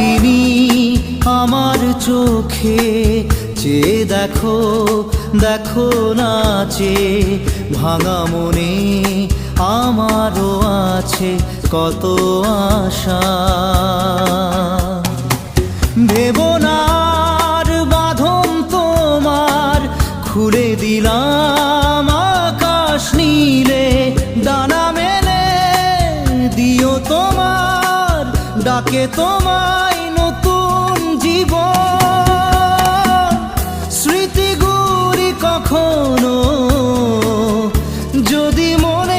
পারিনি আমার চোখে চেয়ে দেখো, দেখো নাচে ভাঙা মনে আমারও আছে কত আশা। ভেবো না আর বাঁধন তোমার, খুলে দিলাম আকাশ নীলে, ডানা মেলে দিও তোমার ডাকে তোমায় নতুন জীবন। স্মৃতিগুলি কখনো যদি মনে